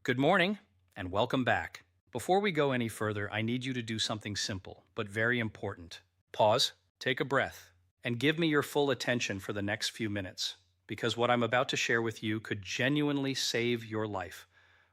Good morning and welcome back. Before we go any further, I need you to do something simple but very important. Pause, take a breath, and give me your full attention for the next few minutes, because what I'm about to share with you could genuinely save your life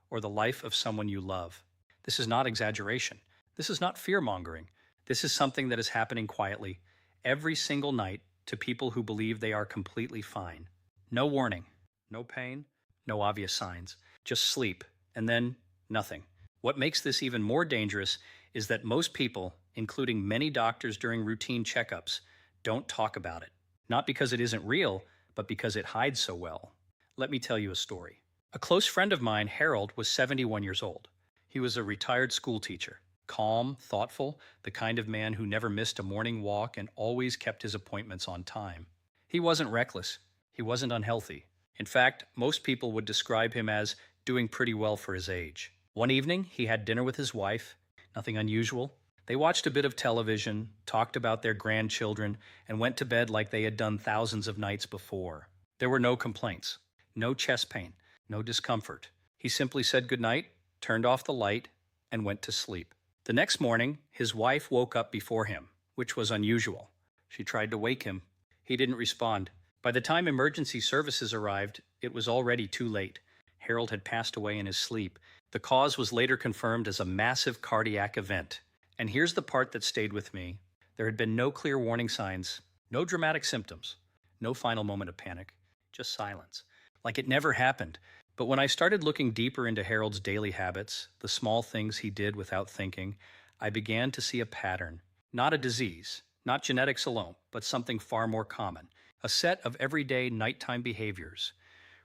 or the life of someone you love. This is not exaggeration. This is not fear-mongering. This is something that is happening quietly every single night to people who believe they are completely fine. No warning, no pain, no obvious signs, just sleep. And then nothing. What makes this even more dangerous is that most people, including many doctors during routine checkups, don't talk about it. Not because it isn't real, but because it hides so well. Let me tell you a story. A close friend of mine, Harold, was 71 years old. He was a retired school teacher, calm, thoughtful, the kind of man who never missed a morning walk and always kept his appointments on time. He wasn't reckless. He wasn't unhealthy. In fact, most people would describe him as doing pretty well for his age. One evening, he had dinner with his wife, nothing unusual. They watched a bit of television, talked about their grandchildren, and went to bed like they had done thousands of nights before. There were no complaints, no chest pain, no discomfort. He simply said goodnight, turned off the light, and went to sleep. The next morning, his wife woke up before him, which was unusual. She tried to wake him. He didn't respond. By the time emergency services arrived, it was already too late. Harold had passed away in his sleep. The cause was later confirmed as a massive cardiac event. And here's the part that stayed with me. There had been no clear warning signs, no dramatic symptoms, no final moment of panic, just silence. Like it never happened. But when I started looking deeper into Harold's daily habits, the small things he did without thinking, I began to see a pattern. Not a disease, not genetics alone, but something far more common. A set of everyday nighttime behaviors,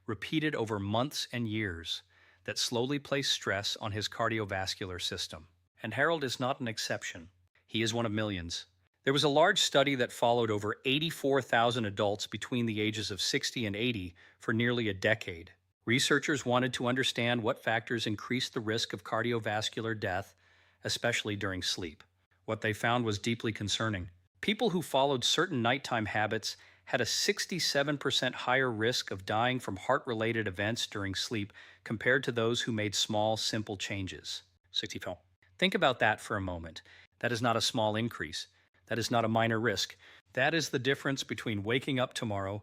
repeated over months and years, that slowly place stress on his cardiovascular system. And Harold is not an exception. He is one of millions. There was a large study that followed over 84,000 adults between the ages of 60 and 80 for nearly a decade. Researchers wanted to understand what factors increased the risk of cardiovascular death, especially during sleep. What they found was deeply concerning. People who followed certain nighttime habits had a 67% higher risk of dying from heart-related events during sleep compared to those who made small, simple changes. 64. Think about that for a moment. That is not a small increase. That is not a minor risk. That is the difference between waking up tomorrow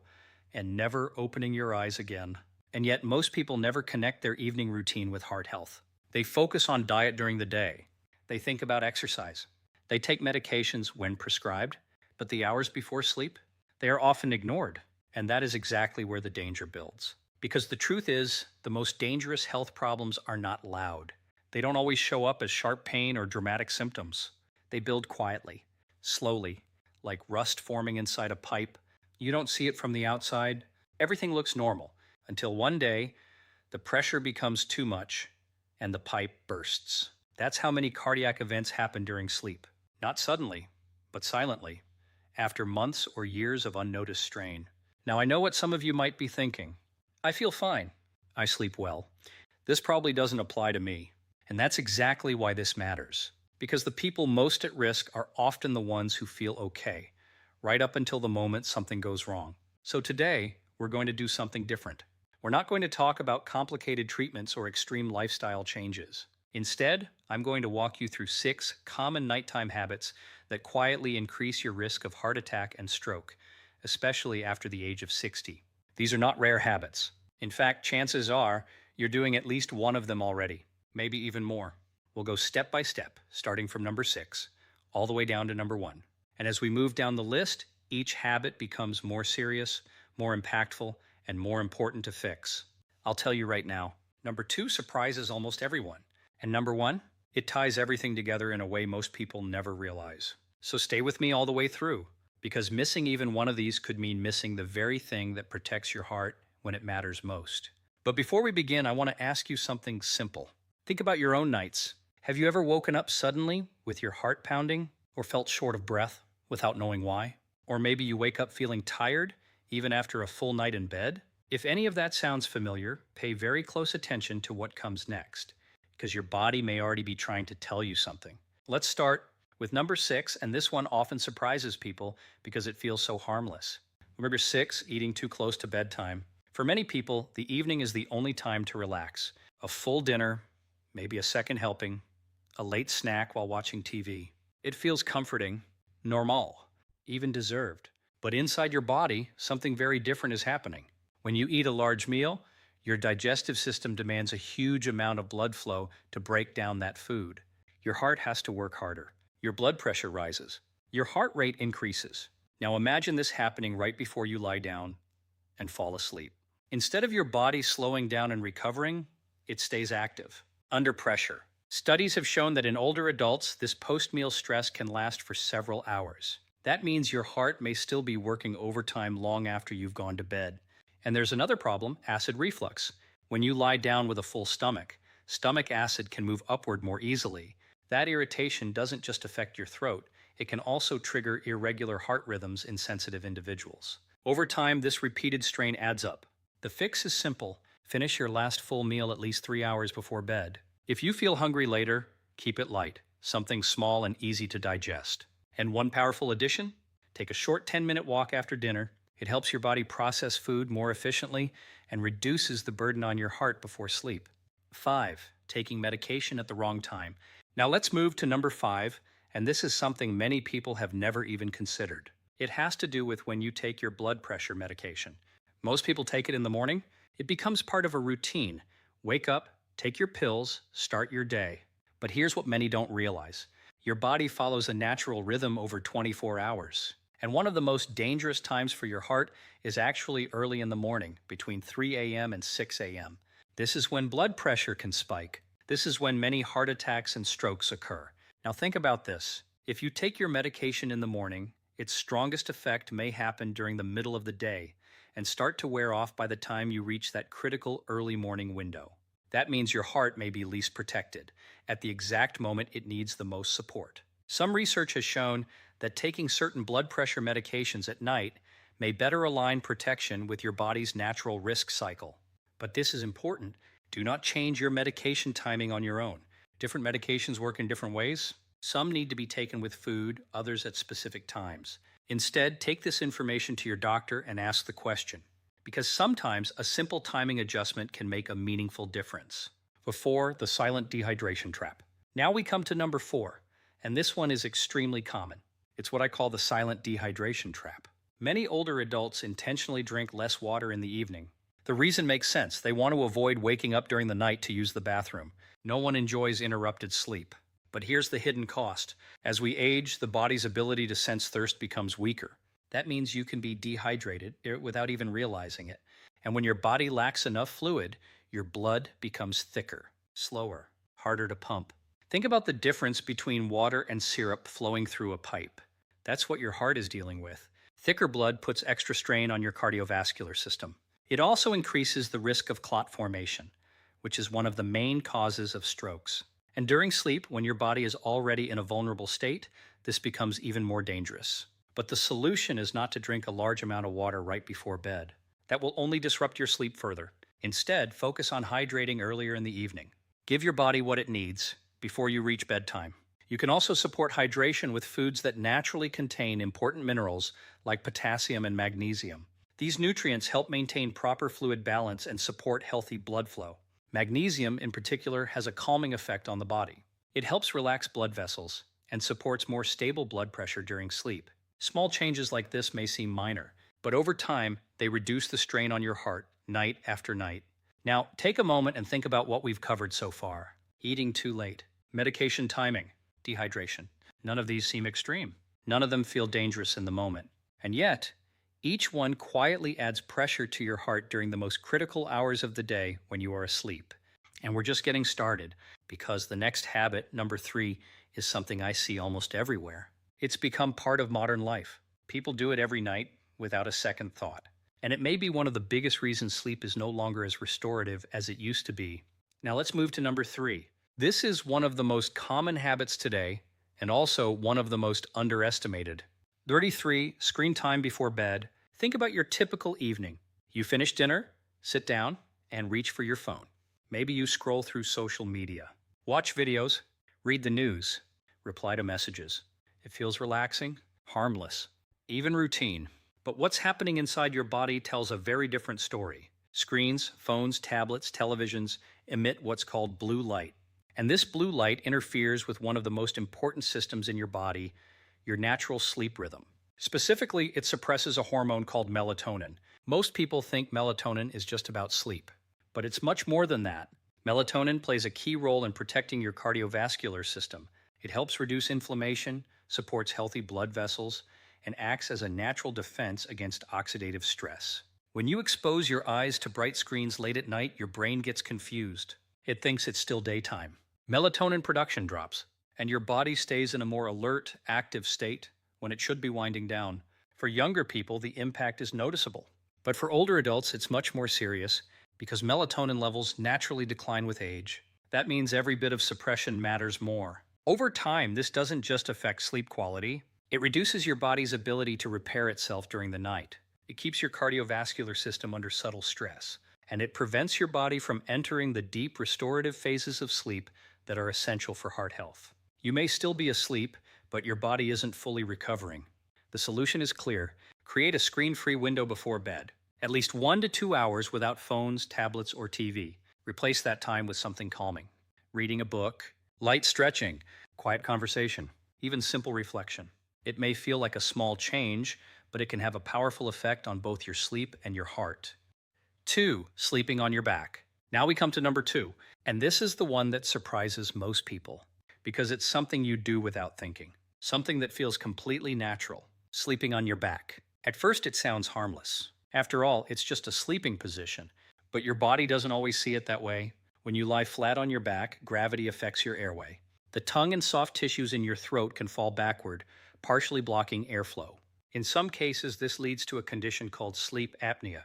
and never opening your eyes again. And yet most people never connect their evening routine with heart health. They focus on diet during the day. They think about exercise. They take medications when prescribed, but the hours before sleep, they are often ignored, and that is exactly where the danger builds. Because the truth is, the most dangerous health problems are not loud. They don't always show up as sharp pain or dramatic symptoms. They build quietly, slowly, like rust forming inside a pipe. You don't see it from the outside. Everything looks normal, until one day, the pressure becomes too much, and the pipe bursts. That's how many cardiac events happen during sleep. Not suddenly, but silently, after months or years of unnoticed strain. Now, I know what some of you might be thinking. I feel fine. I sleep well. This probably doesn't apply to me. And that's exactly why this matters. Because the people most at risk are often the ones who feel okay, right up until the moment something goes wrong. So today, we're going to do something different. We're not going to talk about complicated treatments or extreme lifestyle changes. Instead, I'm going to walk you through 6 common nighttime habits that quietly increase your risk of heart attack and stroke, especially after the age of 60. These are not rare habits. In fact, chances are you're doing at least one of them already, maybe even more. We'll go step by step, starting from number 6, all the way down to number 1. And as we move down the list, each habit becomes more serious, more impactful, and more important to fix. I'll tell you right now, number 2 surprises almost everyone. And number 1, it ties everything together in a way most people never realize. So stay with me all the way through, because missing even one of these could mean missing the very thing that protects your heart when it matters most. But before we begin, I want to ask you something simple. Think about your own nights. Have you ever woken up suddenly with your heart pounding, or felt short of breath without knowing why? Or maybe you wake up feeling tired even after a full night in bed? If any of that sounds familiar, pay very close attention to what comes next, because your body may already be trying to tell you something. Let's start with number 6, and this one often surprises people because it feels so harmless. Number 6, eating too close to bedtime. For many people, the evening is the only time to relax. A full dinner, maybe a second helping, a late snack while watching TV. It feels comforting, normal, even deserved. But inside your body, something very different is happening. When you eat a large meal, your digestive system demands a huge amount of blood flow to break down that food. Your heart has to work harder. Your blood pressure rises. Your heart rate increases. Now imagine this happening right before you lie down and fall asleep. Instead of your body slowing down and recovering, it stays active, under pressure. Studies have shown that in older adults, this post-meal stress can last for several hours. That means your heart may still be working overtime long after you've gone to bed. And there's another problem, acid reflux. When you lie down with a full stomach, stomach acid can move upward more easily. That irritation doesn't just affect your throat, it can also trigger irregular heart rhythms in sensitive individuals. Over time, this repeated strain adds up. The fix is simple. Finish your last full meal at least 3 hours before bed. If you feel hungry later, keep it light, something small and easy to digest. And one powerful addition, take a short 10-minute walk after dinner. It helps your body process food more efficiently and reduces the burden on your heart before sleep. 5. Taking medication at the wrong time. Now let's move to number 5, and this is something many people have never even considered. It has to do with when you take your blood pressure medication. Most people take it in the morning. It becomes part of a routine. Wake up, take your pills, start your day. But here's what many don't realize. Your body follows a natural rhythm over 24 hours. And one of the most dangerous times for your heart is actually early in the morning, between 3 a.m. and 6 a.m. This is when blood pressure can spike. This is when many heart attacks and strokes occur. Now think about this. If you take your medication in the morning, its strongest effect may happen during the middle of the day and start to wear off by the time you reach that critical early morning window. That means your heart may be least protected, at the exact moment it needs the most support. Some research has shown that taking certain blood pressure medications at night may better align protection with your body's natural risk cycle. But this is important. Do not change your medication timing on your own. Different medications work in different ways. Some need to be taken with food, others at specific times. Instead, take this information to your doctor and ask the question, because sometimes a simple timing adjustment can make a meaningful difference. Before, the silent dehydration trap. Now we come to number 4, and this one is extremely common. It's what I call the silent dehydration trap. Many older adults intentionally drink less water in the evening. The reason makes sense. They want to avoid waking up during the night to use the bathroom. No one enjoys interrupted sleep. But here's the hidden cost. As we age, the body's ability to sense thirst becomes weaker. That means you can be dehydrated without even realizing it. And when your body lacks enough fluid, your blood becomes thicker, slower, harder to pump. Think about the difference between water and syrup flowing through a pipe. That's what your heart is dealing with. Thicker blood puts extra strain on your cardiovascular system. It also increases the risk of clot formation, which is one of the main causes of strokes. And during sleep, when your body is already in a vulnerable state, this becomes even more dangerous. But the solution is not to drink a large amount of water right before bed. That will only disrupt your sleep further. Instead, focus on hydrating earlier in the evening. Give your body what it needs before you reach bedtime. You can also support hydration with foods that naturally contain important minerals like potassium and magnesium. These nutrients help maintain proper fluid balance and support healthy blood flow. Magnesium, in particular, has a calming effect on the body. It helps relax blood vessels and supports more stable blood pressure during sleep. Small changes like this may seem minor, but over time, they reduce the strain on your heart night after night. Now, take a moment and think about what we've covered so far. Eating too late, medication timing, dehydration. None of these seem extreme. None of them feel dangerous in the moment. And yet, each one quietly adds pressure to your heart during the most critical hours of the day when you are asleep. And we're just getting started, because the next habit, number 3, is something I see almost everywhere. It's become part of modern life. People do it every night without a second thought. And it may be one of the biggest reasons sleep is no longer as restorative as it used to be. Now let's move to number 3. This is one of the most common habits today, and also one of the most underestimated. 33, screen time before bed. Think about your typical evening. You finish dinner, sit down, and reach for your phone. Maybe you scroll through social media, watch videos, read the news, reply to messages. It feels relaxing, harmless, even routine. But what's happening inside your body tells a very different story. Screens, phones, tablets, televisions emit what's called blue light. And this blue light interferes with one of the most important systems in your body, your natural sleep rhythm. Specifically, it suppresses a hormone called melatonin. Most people think melatonin is just about sleep, but it's much more than that. Melatonin plays a key role in protecting your cardiovascular system. It helps reduce inflammation, supports healthy blood vessels, and acts as a natural defense against oxidative stress. When you expose your eyes to bright screens late at night, your brain gets confused. It thinks it's still daytime. Melatonin production drops, and your body stays in a more alert, active state when it should be winding down. For younger people, the impact is noticeable. But for older adults, it's much more serious because melatonin levels naturally decline with age. That means every bit of suppression matters more. Over time, this doesn't just affect sleep quality. It reduces your body's ability to repair itself during the night. It keeps your cardiovascular system under subtle stress, and it prevents your body from entering the deep restorative phases of sleep that are essential for heart health. You may still be asleep, but your body isn't fully recovering. The solution is clear. Create a screen-free window before bed. At least 1 to 2 hours without phones, tablets, or TV. Replace that time with something calming. Reading a book, light stretching, quiet conversation, even simple reflection. It may feel like a small change, but it can have a powerful effect on both your sleep and your heart. 2. Sleeping on your back. Now we come to number 2, and this is the one that surprises most people, because it's something you do without thinking. Something that feels completely natural. Sleeping on your back. At first it sounds harmless. After all, it's just a sleeping position, but your body doesn't always see it that way. When you lie flat on your back, gravity affects your airway. The tongue and soft tissues in your throat can fall backward, partially blocking airflow. In some cases, this leads to a condition called sleep apnea.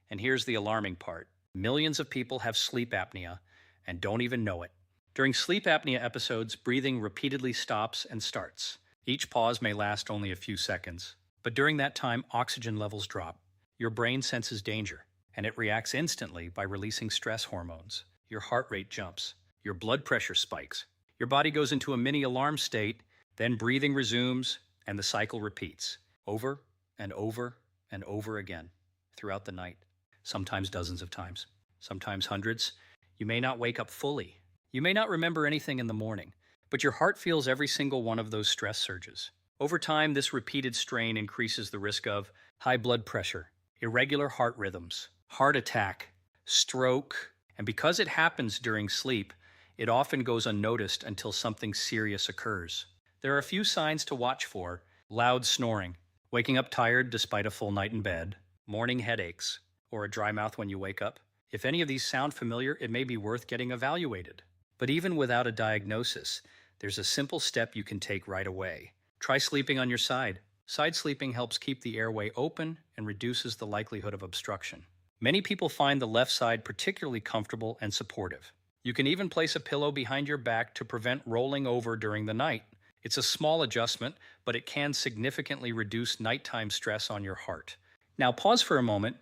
And here's the alarming part. Millions of people have sleep apnea and don't even know it. During sleep apnea episodes, breathing repeatedly stops and starts. Each pause may last only a few seconds, but during that time, oxygen levels drop. Your brain senses danger, and it reacts instantly by releasing stress hormones. Your heart rate jumps. Your blood pressure spikes. Your body goes into a mini alarm state, then breathing resumes, and the cycle repeats, over and over and over again, throughout the night. Sometimes dozens of times, sometimes hundreds. You may not wake up fully. You may not remember anything in the morning, but your heart feels every single one of those stress surges. Over time, this repeated strain increases the risk of high blood pressure, irregular heart rhythms, heart attack, stroke, and because it happens during sleep, it often goes unnoticed until something serious occurs. There are a few signs to watch for: loud snoring, waking up tired despite a full night in bed, morning headaches, or a dry mouth when you wake up. If any of these sound familiar, it may be worth getting evaluated. But even without a diagnosis, there's a simple step you can take right away. Try sleeping on your side. Side sleeping helps keep the airway open and reduces the likelihood of obstruction. Many people find the left side particularly comfortable and supportive. You can even place a pillow behind your back to prevent rolling over during the night. It's a small adjustment, but it can significantly reduce nighttime stress on your heart. Now pause for a moment.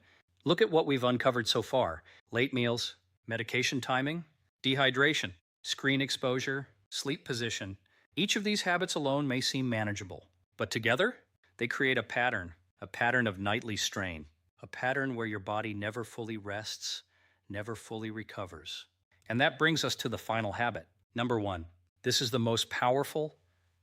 Look at what we've uncovered so far: late meals, medication timing, dehydration, screen exposure, sleep position. Each of these habits alone may seem manageable, but together, they create a pattern of nightly strain, a pattern where your body never fully rests, never fully recovers. And that brings us to the final habit. Number 1, this is the most powerful,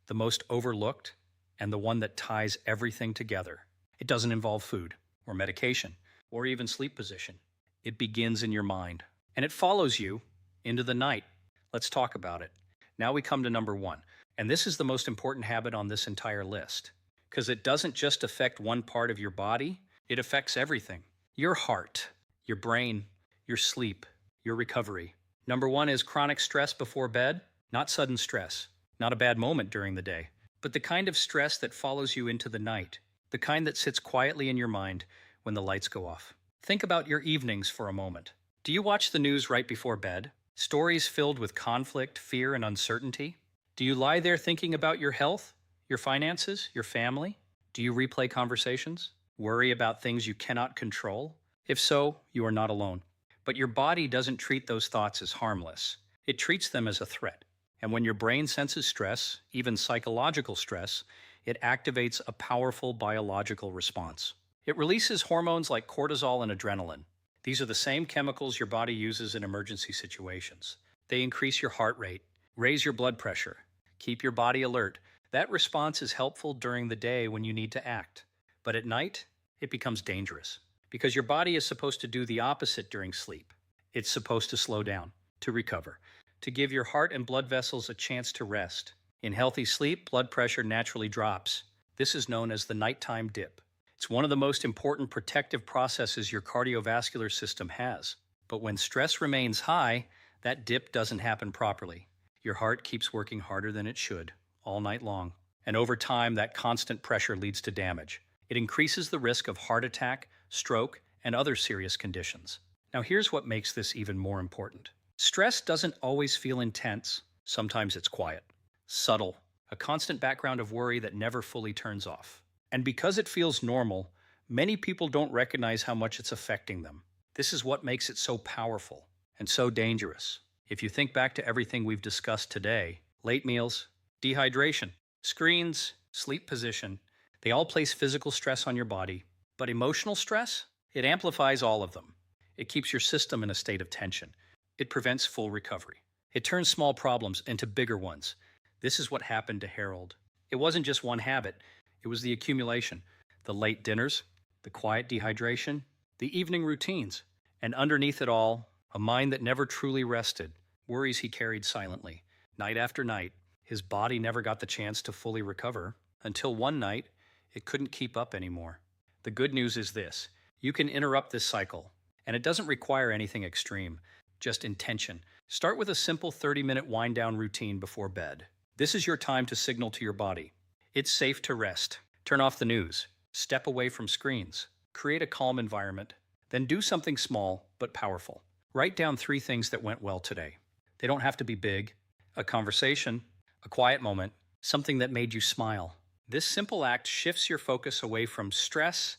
the most overlooked, and the one that ties everything together. It doesn't involve food or medication or even sleep position. It begins in your mind, and it follows you into the night. Let's talk about it. Now we come to number 1, and this is the most important habit on this entire list, because it doesn't just affect one part of your body, it affects everything. Your heart, your brain, your sleep, your recovery. Number 1 is chronic stress before bed. Not sudden stress, not a bad moment during the day, but the kind of stress that follows you into the night, the kind that sits quietly in your mind when the lights go off. Think about your evenings for a moment. Do you watch the news right before bed? Stories filled with conflict, fear, and uncertainty? Do you lie there thinking about your health, your finances, your family? Do you replay conversations? Worry about things you cannot control? If so, you are not alone. But your body doesn't treat those thoughts as harmless. It treats them as a threat. And when your brain senses stress, even psychological stress, it activates a powerful biological response. It releases hormones like cortisol and adrenaline. These are the same chemicals your body uses in emergency situations. They increase your heart rate, raise your blood pressure, keep your body alert. That response is helpful during the day when you need to act. But at night, it becomes dangerous because your body is supposed to do the opposite during sleep. It's supposed to slow down, to recover, to give your heart and blood vessels a chance to rest. In healthy sleep, blood pressure naturally drops. This is known as the nighttime dip. It's one of the most important protective processes your cardiovascular system has. But when stress remains high, that dip doesn't happen properly. Your heart keeps working harder than it should, all night long. And over time, that constant pressure leads to damage. It increases the risk of heart attack, stroke, and other serious conditions. Now here's what makes this even more important. Stress doesn't always feel intense. Sometimes it's quiet, subtle, a constant background of worry that never fully turns off. And because it feels normal, many people don't recognize how much it's affecting them. This is what makes it so powerful and so dangerous. If you think back to everything we've discussed today, late meals, dehydration, screens, sleep position, they all place physical stress on your body. But emotional stress? It amplifies all of them. It keeps your system in a state of tension. It prevents full recovery. It turns small problems into bigger ones. This is what happened to Harold. It wasn't just one habit. It was the accumulation. The late dinners, the quiet dehydration, the evening routines. And underneath it all, a mind that never truly rested, worries he carried silently. Night after night, his body never got the chance to fully recover until one night, it couldn't keep up anymore. The good news is this: you can interrupt this cycle, and it doesn't require anything extreme, just intention. Start with a simple 30-minute wind-down routine before bed. This is your time to signal to your body. It's safe to rest. Turn off the news. Step away from screens. Create a calm environment. Then do something small but powerful. Write down 3 things that went well today. They don't have to be big. A conversation, a quiet moment, something that made you smile. This simple act shifts your focus away from stress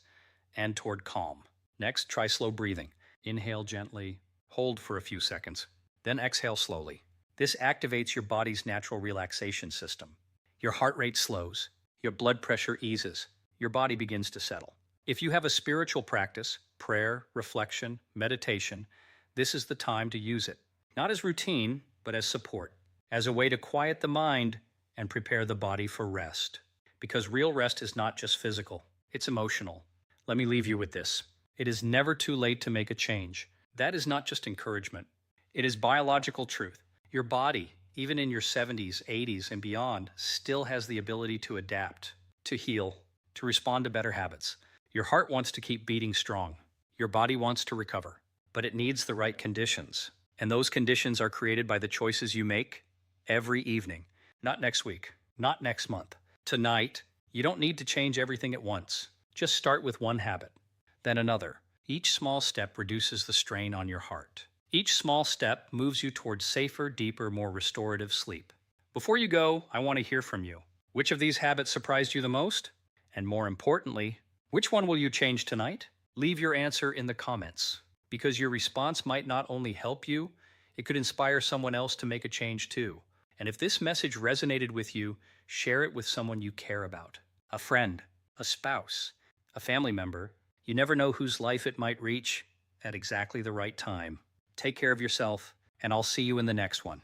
and toward calm. Next, try slow breathing. Inhale gently, hold for a few seconds, then exhale slowly. This activates your body's natural relaxation system. Your heart rate slows, your blood pressure eases, your body begins to settle. If you have a spiritual practice, prayer, reflection, meditation, this is the time to use it. Not as routine, but as support, as a way to quiet the mind and prepare the body for rest. Because real rest is not just physical, it's emotional. Let me leave you with this. It is never too late to make a change. That is not just encouragement. It is biological truth. Your body, even in your 70s, 80s, and beyond, still has the ability to adapt, to heal, to respond to better habits. Your heart wants to keep beating strong. Your body wants to recover. But it needs the right conditions. And those conditions are created by the choices you make every evening. Not next week, not next month. Tonight, you don't need to change everything at once. Just start with one habit, then another. Each small step reduces the strain on your heart. Each small step moves you towards safer, deeper, more restorative sleep. Before you go, I want to hear from you. Which of these habits surprised you the most? And more importantly, which one will you change tonight? Leave your answer in the comments, because your response might not only help you, it could inspire someone else to make a change too. And if this message resonated with you, share it with someone you care about. A friend, a spouse, a family member. You never know whose life it might reach at exactly the right time. Take care of yourself, and I'll see you in the next one.